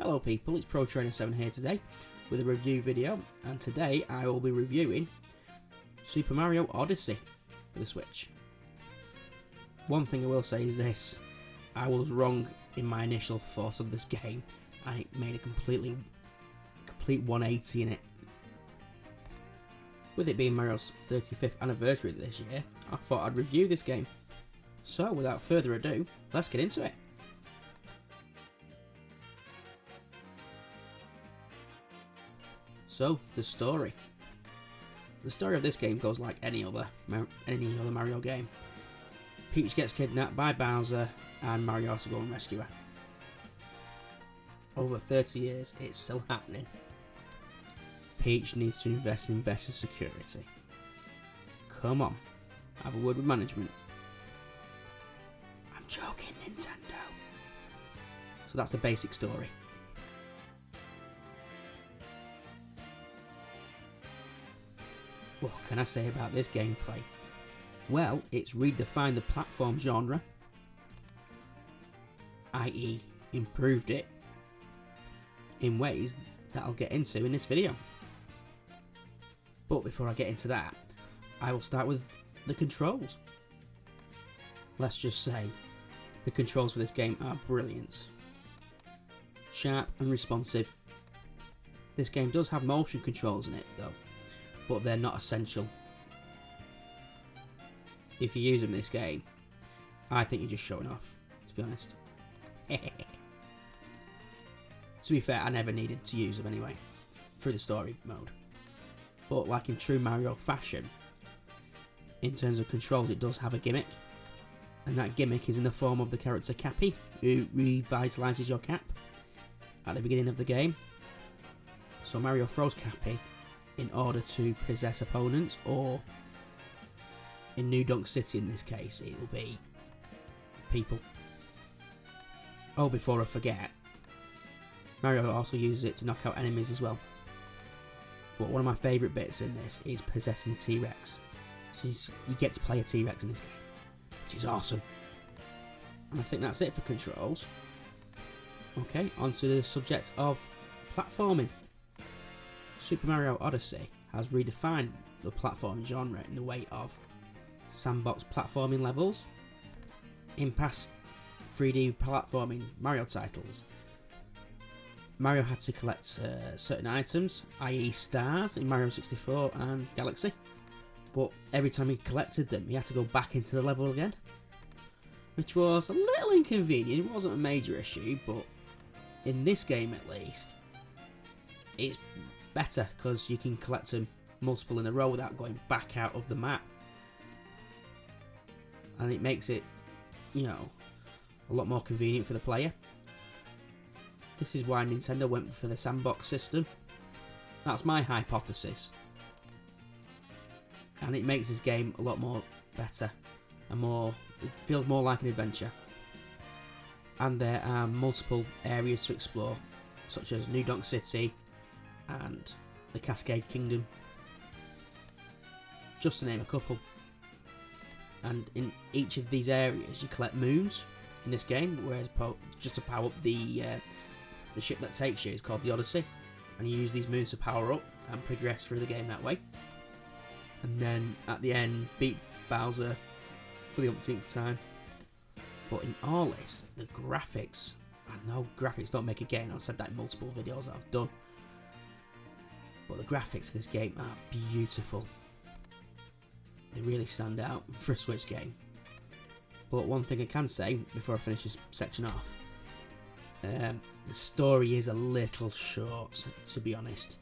Hello people, it's Pro Trainer 7 here today with a review video, and today I will be reviewing Super Mario Odyssey for the Switch. One thing I will say is this: I was wrong in my initial thoughts of this game, and it made a complete 180 in it. With it being Mario's 35th anniversary this year, I thought I'd review this game. So without further ado, let's get into it. So, the story. The story of this game goes like any other Mario game. Peach gets kidnapped by Bowser and Mario has to go and rescue her. Over 30 years, it's still happening. Peach needs to invest in better security. Come on, have a word with management. I'm joking, Nintendo. So that's the basic story. What can I say about this gameplay? Well, it's redefined the platform genre, i.e. improved it in ways that I'll get into in this video. But before I get into that, I will start with the controls. Let's just say the controls for this game are brilliant. Sharp and responsive. This game does have motion controls in it though, but they're not essential. If you use them in this game, I think you're just showing off, to be honest. To be fair, I never needed to use them anyway, through the story mode. But like in true Mario fashion, in terms of controls, it does have a gimmick. And that gimmick is in the form of the character Cappy, who revitalises your cap at the beginning of the game. So Mario throws Cappy in order to possess opponents, or in New Donk City in this case, it will be people. Oh, before I forget, Mario also uses it to knock out enemies as well. But one of my favourite bits in this is possessing a T-Rex. So you get to play a T-Rex in this game, which is awesome. And I think that's it for controls. Okay, onto the subject of platforming. Super Mario Odyssey has redefined the platforming genre in the way of sandbox platforming levels. In past 3D platforming Mario titles, Mario had to collect certain items, i.e. stars in Mario 64 and Galaxy, but every time he collected them he had to go back into the level again, which was a little inconvenient. It wasn't a major issue, but in this game at least, it's better because you can collect them multiple in a row without going back out of the map, and it makes it, you know, a lot more convenient for the player. This is why Nintendo went for the sandbox system. That's my hypothesis, and it makes this game a lot more better and it feels more like an adventure. And there are multiple areas to explore, such as New Donk City and the Cascade Kingdom, just to name a couple. And in each of these areas you collect moons in this game, whereas just to power up the ship that takes you is called the Odyssey, and you use these moons to power up and progress through the game that way. And then at the end, beat Bowser for the umpteenth time. But in all this, the graphics, I know graphics don't make a game, I've said that in multiple videos that I've done, but the graphics for this game are beautiful. They really stand out for a Switch game. But one thing I can say before I finish this section off, the story is a little short, to be honest.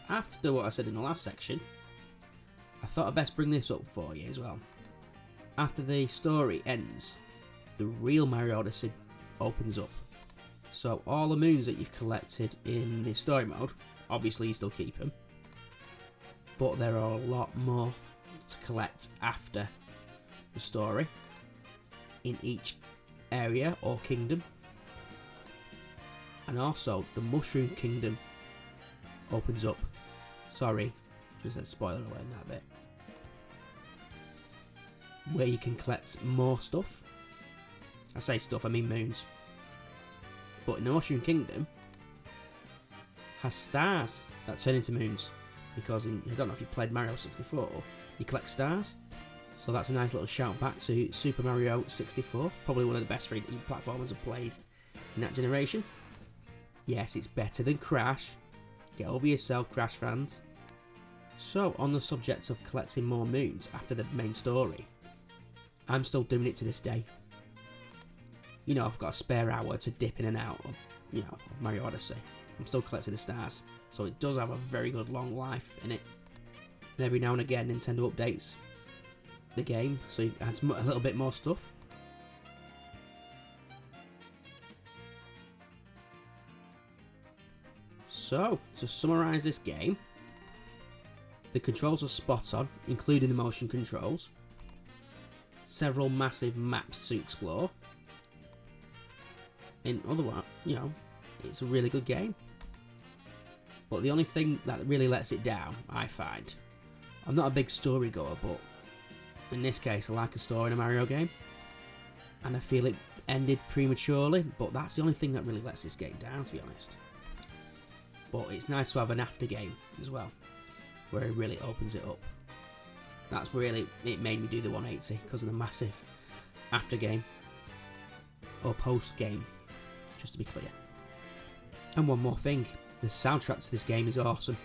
After what I said in the last section, I thought I'd best bring this up for you as well. After the story ends, the real Mario Odyssey opens up. So all the moons that you've collected in the story mode, obviously you still keep them, but there are a lot more to collect after the story in each area or kingdom. And also the Mushroom Kingdom opens up. Sorry, just a spoiler alert in that bit. where you can collect more stuff. I say stuff, I mean moons. But in the Mushroom Kingdom has stars that turn into moons, because I don't know if you played Mario 64, you collect stars. So that's a nice little shout back to Super Mario 64, probably one of the best 3D platformers I've played in that generation. Yes, it's better than Crash. Get over yourself, Crash fans. So, on the subject of collecting more moons after the main story, I'm still doing it to this day. You know, I've got a spare hour to dip in and out of, Mario Odyssey. I'm still collecting the stars, so it does have a very good long life in it. And every now and again, Nintendo updates the game, so it adds a little bit more stuff. So, to summarise this game, the controls are spot on, including the motion controls. Several massive maps to explore. In other words, it's a really good game. But the only thing that really lets it down, I find, I'm not a big story goer, but in this case I like a story in a Mario game. And I feel it ended prematurely, but that's the only thing that really lets this game down, to be honest. But it's nice to have an after game as well, where it really opens it up. That's really, it made me do the 180 because of the massive after game or post game, just to be clear. And one more thing, the soundtrack to this game is awesome.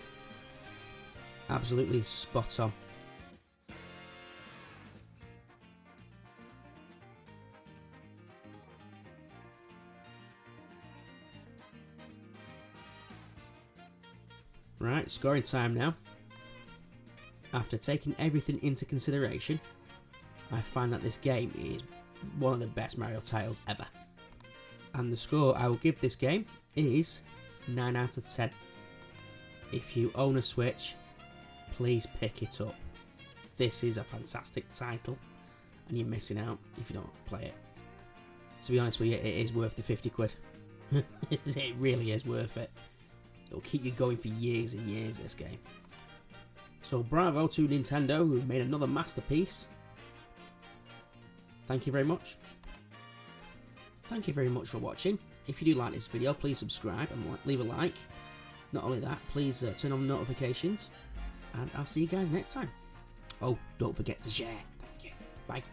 Absolutely spot on. Right, scoring time now. After taking everything into consideration, I find that this game is one of the best Mario titles ever. And the score I will give this game is 9 out of 10. If you own a Switch, please pick it up. This is a fantastic title, and you're missing out if you don't play it. To be honest with you, it is worth the 50 quid. It really is worth it. It'll keep you going for years and years, this game. So bravo to Nintendo, who made another masterpiece. Thank you very much. Thank you very much for watching. If you do like this video, please subscribe and leave a like. Not only that, please turn on notifications. And I'll see you guys next time. Oh, don't forget to share. Thank you. Bye.